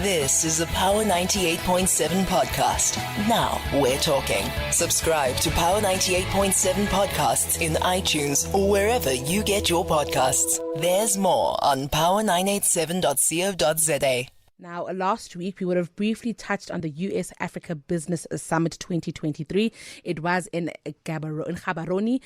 This is a Power 98.7 podcast. Now we're talking. Subscribe to Power 98.7 podcasts in iTunes or wherever you get your podcasts. There's more on power987.co.za. Now, last week, we would have briefly touched on the US Africa Business Summit 2023. It was in Gaborone,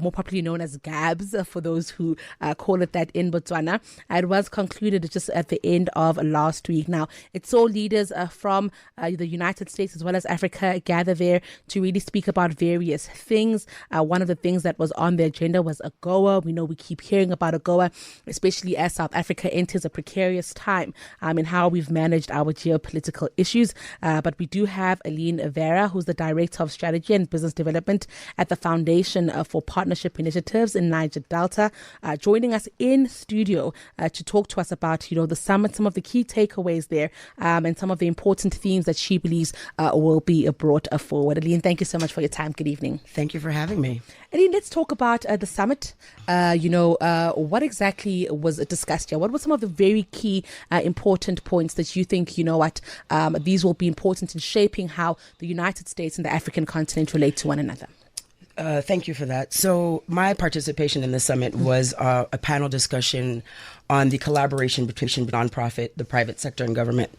more popularly known as GABS, for those who call it that in Botswana. It was concluded just at the end of last week. Now, it saw leaders from the United States as well as Africa gather there to really speak about various things. One of the things that was on the agenda was AGOA. We know we keep hearing about AGOA, especially as South Africa enters a precarious time in how we've managed our geopolitical issues. But we do have Aline Varre, who's the Director of Strategy and Business Development at the Foundation for Partnership Initiatives in Niger Delta, joining us in studio to talk to us about, the summit, some of the key takeaways there, and some of the important themes that she believes will be brought forward. Aline, thank you so much for your time. Good evening. Thank you for having me. Aline, let's talk about the summit. What exactly was discussed here? What were some of the very key important points that you think, these will be important in shaping how the United States and the African continent relate to one another? Thank you for that. So my participation in the summit was a panel discussion on the collaboration between nonprofit, the private sector, and government,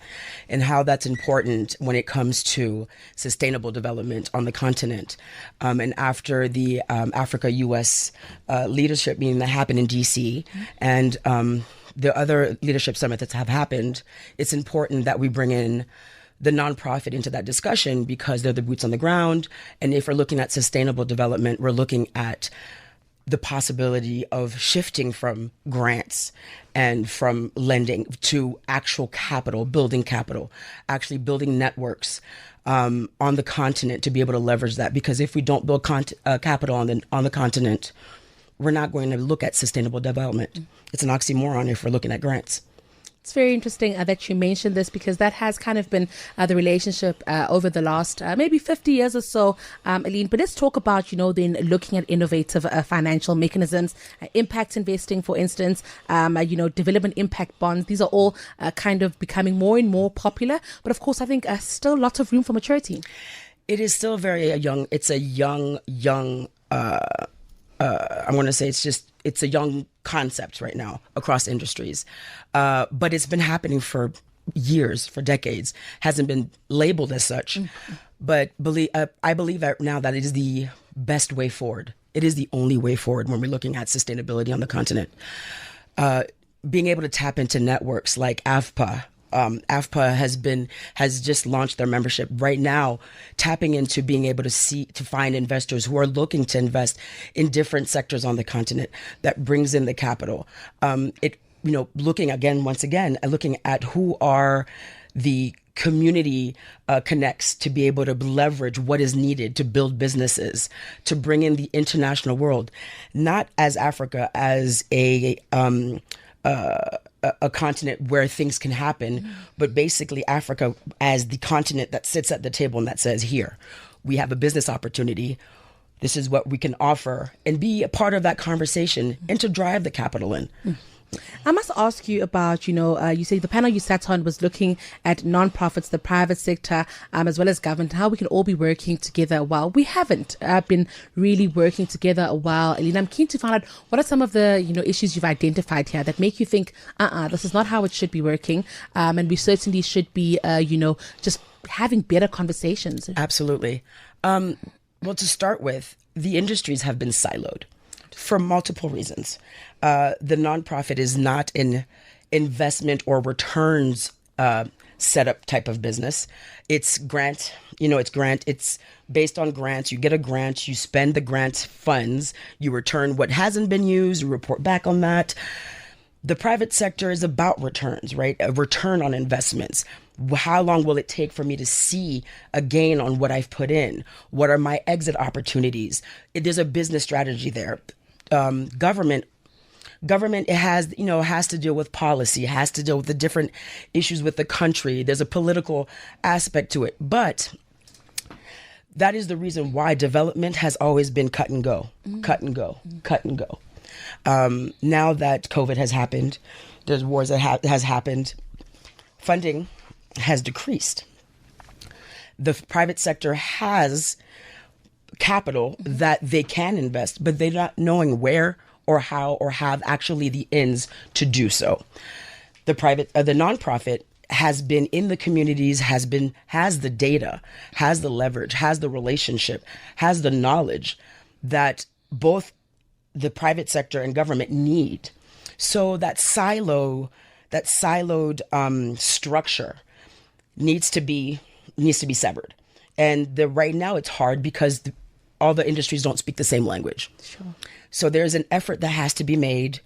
and how that's important when it comes to sustainable development on the continent. And after the Africa-U.S. leadership meeting that happened in D.C. and the other leadership summits that have happened, it's important that we bring in the nonprofit into that discussion because they're the boots on the ground. And if we're looking at sustainable development, we're looking at the possibility of shifting from grants and from lending to actual capital, actually building networks on the continent to be able to leverage that. Because if we don't build capital on the continent, we're not going to look at sustainable development. It's an oxymoron if we're looking at grants. It's very interesting that you mentioned this because that has kind of been the relationship over the last maybe 50 years or so, Aline. But let's talk about, then looking at innovative financial mechanisms, impact investing, for instance, development impact bonds. These are all kind of becoming more and more popular. But of course, I think still lots of room for maturity. It is still it's a young, I want to say it's a young concept right now across industries. But it's been happening for years, for decades, hasn't been labeled as such. Mm-hmm. But I believe that now that it is the best way forward. It is the only way forward when we're looking at sustainability on the continent. Being able to tap into networks like AFPA. AFPA has just launched their membership right now, tapping into being able to find investors who are looking to invest in different sectors on the continent that brings in the capital. Looking at who are the community connects to be able to leverage what is needed to build businesses, to bring in the international world, not as Africa as a continent where things can happen, but basically Africa as the continent that sits at the table and that says, here, we have a business opportunity. This is what we can offer, and be a part of that conversation and to drive the capital in. I must ask you about, you say the panel you sat on was looking at nonprofits, the private sector, as well as government, how we can all be working together while we haven't been really working together a while. Aline, I'm keen to find out what are some of the, issues you've identified here that make you think, this is not how it should be working. And we certainly should be, just having better conversations. Absolutely. Well, to start with, the industries have been siloed for multiple reasons. The nonprofit is not an investment or returns setup type of business. It's grant, it's based on grants. You get a grant, you spend the grant funds, you return what hasn't been used, you report back on that. The private sector is about returns, right? A return on investments. How long will it take for me to see a gain on what I've put in? What are my exit opportunities? There's a business strategy there. Government it has to deal with policy, has to deal with the different issues with the country. There's a political aspect to it, but that is the reason why development has always been cut and go. Now that COVID has happened, there's wars that has happened. Funding has decreased. The private sector has capital that they can invest, but they're not knowing where or how or have actually the ends to do so. The nonprofit has been in the communities, has the data, has the leverage, has the relationship, has the knowledge that both the private sector and government need. So that siloed structure needs to be severed. And right now it's hard because all the industries don't speak the same language. Sure. So there's an effort that has to be made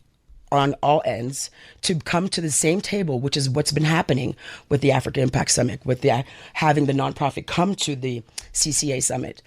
on all ends to come to the same table, which is what's been happening with the Africa Impact Summit, with having the nonprofit come to the CCA Summit,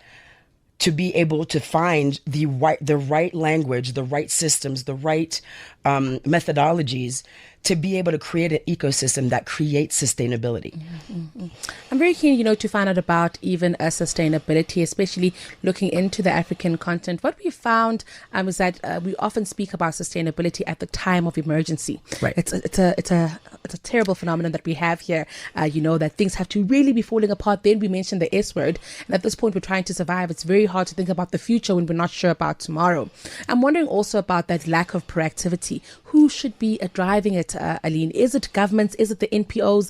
to be able to find the right language, the right systems, the right methodologies to be able to create an ecosystem that creates sustainability. Mm-hmm. I'm very keen, to find out about even sustainability, especially looking into the African continent. What we found is that we often speak about sustainability at the time of emergency. Right. It's a terrible phenomenon that we have here. That things have to really be falling apart. Then we mention the S word, and at this point we're trying to survive. It's very hard to think about the future when we're not sure about tomorrow. I'm wondering also about that lack of proactivity. Who should be driving it, Aline? Is it governments? Is it the NPOs?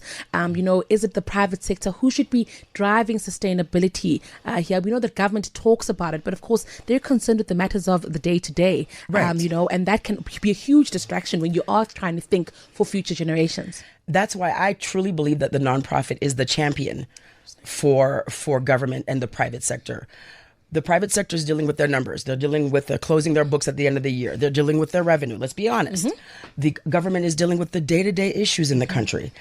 Is it the private sector? Who should be driving sustainability here? We know that government talks about it, but of course they're concerned with the matters of the day to day. Right. And that can be a huge distraction when you are trying to think for future generations. That's why I truly believe that the nonprofit is the champion for government and the private sector. The private sector is dealing with their numbers. They're dealing with closing their books at the end of the year. They're dealing with their revenue. Let's be honest. Mm-hmm. The government is dealing with the day-to-day issues in the country.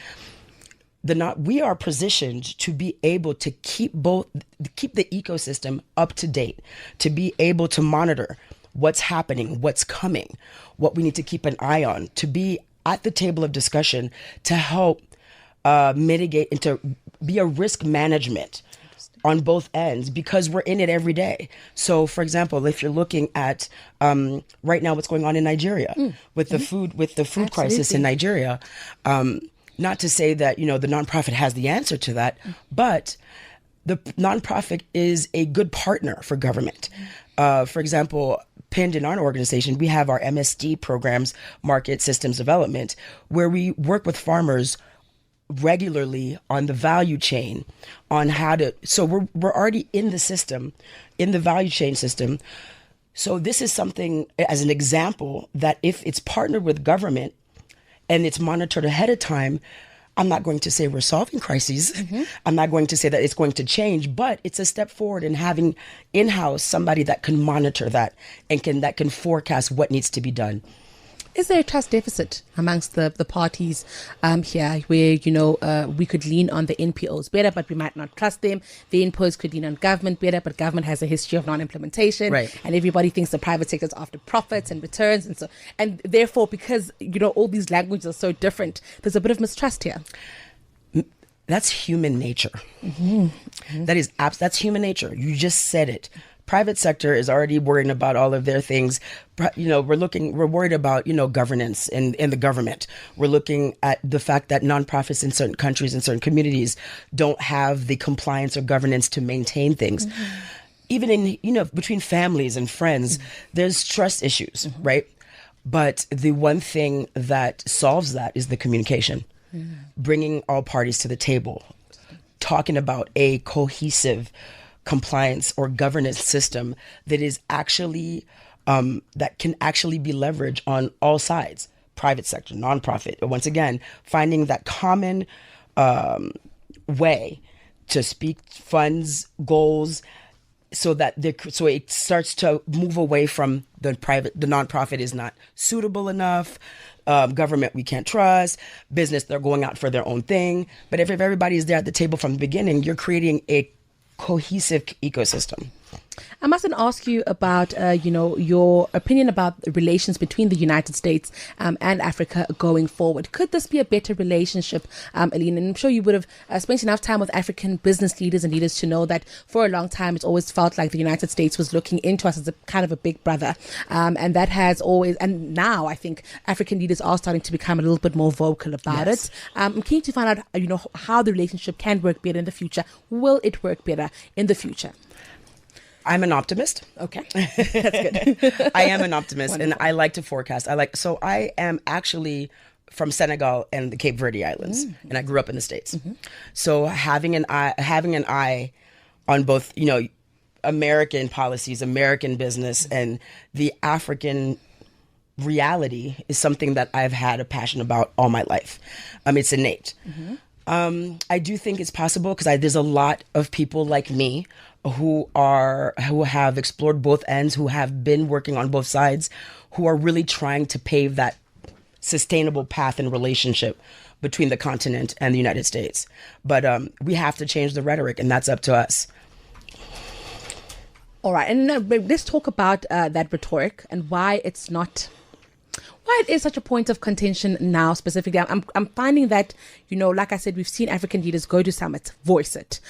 We are positioned to be able to keep the ecosystem up to date, to be able to monitor what's happening, what's coming, what we need to keep an eye on, to be at the table of discussion to help mitigate and to be a risk management on both ends, because we're in it every day. So, for example, if you're looking at right now what's going on in Nigeria with the food crisis in Nigeria, not to say that the nonprofit has the answer to that, but the nonprofit is a good partner for government. For example, pinned in our organization, we have our MSD programs, Market Systems Development, where we work with farmers regularly on the value chain, on how to, so we're already in the system, in the value chain system. So this is something as an example that if it's partnered with government and it's monitored ahead of time, I'm not going to say we're solving crises. Mm-hmm. I'm not going to say that it's going to change, but it's a step forward in having in-house somebody that can monitor that and that can forecast what needs to be done. Is there a trust deficit amongst the parties here where, we could lean on the NPOs better, but we might not trust them? The NPOs could lean on government better, but government has a history of non-implementation. Right. And everybody thinks the private sector is after profits and returns. And therefore, because, all these languages are so different, there's a bit of mistrust here. That's human nature. Mm-hmm. Mm-hmm. That's human nature. You just said it. Private sector is already worrying about all of their things. We're worried about, governance and the government. We're looking at the fact that nonprofits in certain countries and certain communities don't have the compliance or governance to maintain things. Mm-hmm. Even in, between families and friends, mm-hmm. there's trust issues, mm-hmm. right? But the one thing that solves that is the communication, mm-hmm. bringing all parties to the table, talking about a cohesive compliance or governance system that is actually that can actually be leveraged on all sides, private sector, nonprofit. Once again, finding that common way to speak funds, goals, so that so it starts to move away from the nonprofit is not suitable enough. Government we can't trust, business they're going out for their own thing. But if everybody is there at the table from the beginning, you're creating a cohesive ecosystem. I mustn't ask you about, your opinion about the relations between the United States and Africa going forward. Could this be a better relationship, Aline? And I'm sure you would have spent enough time with African business leaders and leaders to know that for a long time it's always felt like the United States was looking into us as a kind of a big brother, and that has always. And now I think African leaders are starting to become a little bit more vocal about it. I'm keen to find out, how the relationship can work better in the future. Will it work better in the future? I'm an optimist. Okay, that's good. I am an optimist. Wonderful. And I like to forecast. So I am actually from Senegal and the Cape Verde Islands, and I grew up in the States. So having an eye on both, American policies, American business, and the African reality is something that I've had a passion about all my life. It's innate. I do think it's possible because there's a lot of people like me who have explored both ends, who have been working on both sides, who are really trying to pave that sustainable path and relationship between the continent and the United States. But we have to change the rhetoric, and that's up to us. All right, and let's talk about that rhetoric and why it is such a point of contention now specifically. I'm finding that, like I said, we've seen African leaders go to summits, voice it.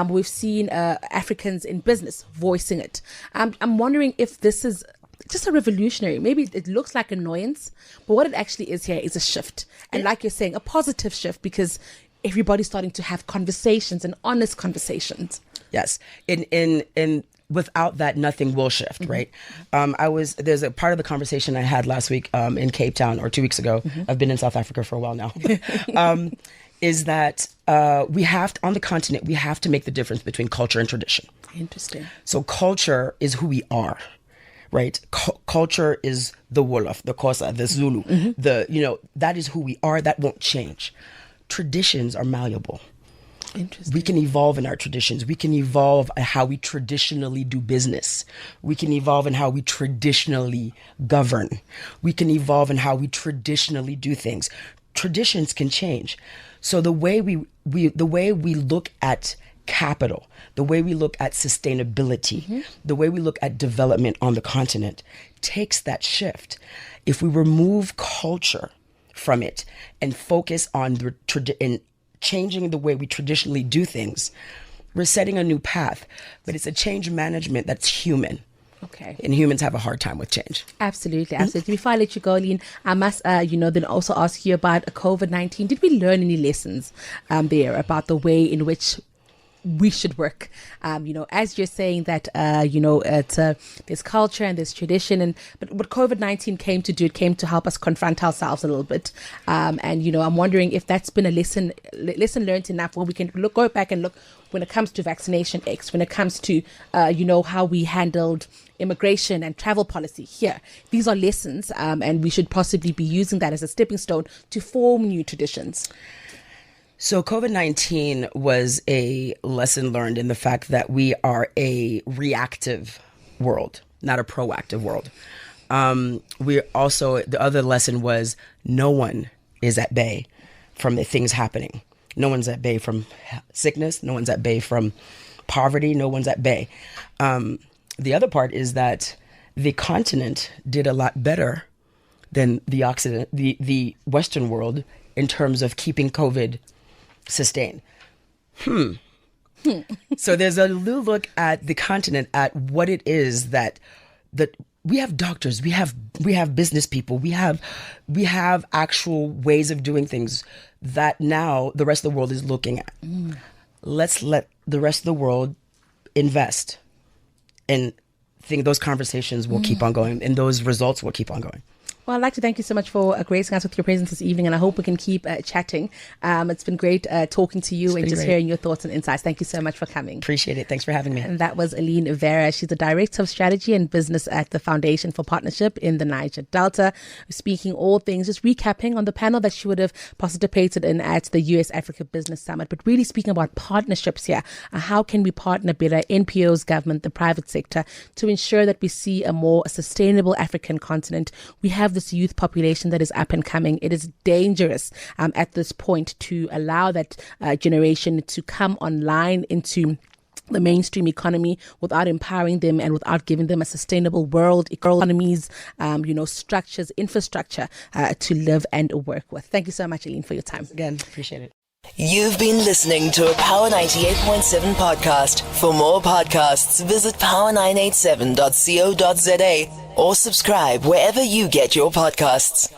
We've seen Africans in business voicing it. I'm wondering if this is just a revolutionary. Maybe it looks like annoyance, but what it actually is here is a shift. And like you're saying, a positive shift, because everybody's starting to have conversations and honest conversations. Yes. In without that, nothing will shift, right? There's a part of the conversation I had last week in Cape Town, or 2 weeks ago. I've been in South Africa for a while now. Is that on the continent, we have to make the difference between culture and tradition. Interesting. So culture is who we are, right? Culture is the Wolof, the Xhosa, the Zulu, that is who we are. That won't change. Traditions are malleable. Interesting. We can evolve in our traditions. We can evolve in how we traditionally do business. We can evolve in how we traditionally govern. We can evolve in how we traditionally do things. Traditions can change. So the way we look at capital, the way we look at sustainability, the way we look at development on the continent takes that shift. If we remove culture from it and focus on changing the way we traditionally do things, we're setting a new path. But it's a change management that's human. Okay. And humans have a hard time with change. Absolutely. Before I let you go, Aline, I must, then also ask you about COVID-19. Did we learn any lessons there about the way in which we should work? As you're saying that, there's culture and there's tradition, but what COVID-19 came to do, it came to help us confront ourselves a little bit. I'm wondering if that's been a lesson learned enough where we can go back and look when it comes to vaccination X, when it comes to, how we handled immigration and travel policy here. These are lessons, and we should possibly be using that as a stepping stone to form new traditions. So COVID-19 was a lesson learned in the fact that we are a reactive world, not a proactive world. The other lesson was no one is at bay from the things happening. No one's at bay from sickness. No one's at bay from poverty. No one's at bay. The other part is that the continent did a lot better than the Western world in terms of keeping COVID sustained. So there's a little look at the continent, at what it is that we have doctors, we have business people, we have actual ways of doing things that now the rest of the world is looking at. Let's let the rest of the world invest, and think those conversations will keep on going, and those results will keep on going. Well, I'd like to thank you so much for gracing us with your presence this evening, and I hope we can keep chatting. It's been great talking to you and just hearing your thoughts and insights. Thank you so much for coming. Appreciate it. Thanks for having me. And that was Aline Varre. She's the Director of Strategy and Business at the Foundation for Partnership in the Niger Delta, speaking all things, just recapping on the panel that she would have participated in at the US Africa Business Summit, but really speaking about partnerships here. How can we partner better, NPOs, government, the private sector, to ensure that we see a more sustainable African continent? We have this youth population that is up and coming. It is dangerous at this point to allow that generation to come online into the mainstream economy without empowering them and without giving them a sustainable world economies, structures, infrastructure to live and work with. Thank you so much, Aline, for your time. Again, appreciate it. You've been listening to a Power 98.7 podcast. For more podcasts, visit power987.co.za or subscribe wherever you get your podcasts.